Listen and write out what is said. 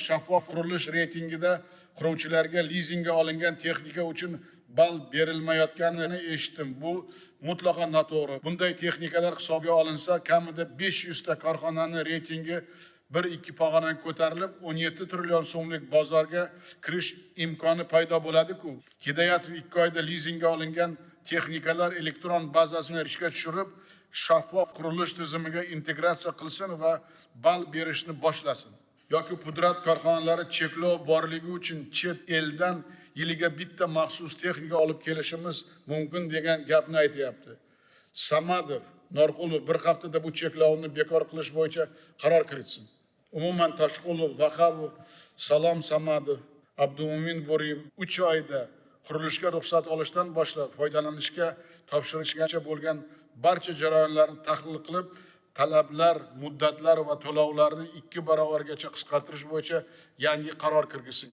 shaffof qurilish reytingida quruvchilarga lizingga olingan texnika uchun ball berilmayotganini eshitdim. Bu mutlaqo noto'g'ri. Bunday texnikalar hisobga olinsa, kamida 500 ta korxonaning reytingi 1-2 pog'onaga ko'tarilib, 17 trillion so'mlik bozorga kirish imkoni paydo bo'ladi-ku. Hidoyatov 2 oyda lizingga olingan texnikalar elektron bazasini ishga tushirib, shaffof qurilish tizimiga integratsiya qilsin va ball berishni boshlasin. Yoki pudrat korxonalari cheklov borligi uchun chet eldan yiliga bitta maxsus texnika olib kelishimiz mumkin degan gapni aytyapti. Samadov, Norqulov bir haftada bu cheklovni bekor qilish bo'yicha qaror kiritsin. Umuman Toshqulov, Vahobov, Salom Samadov, Abdumo'min Bo'riyev 3 oyda qurilishga ruxsat olishdan boshlab foydalanishga topshirishgacha bo'lgan barcha jarayonlarni tahlil qilib, talablar, muddatlar va to'lovlarni 2 barobargacha qisqartirish bo'yicha yangi qaror kirgizsin.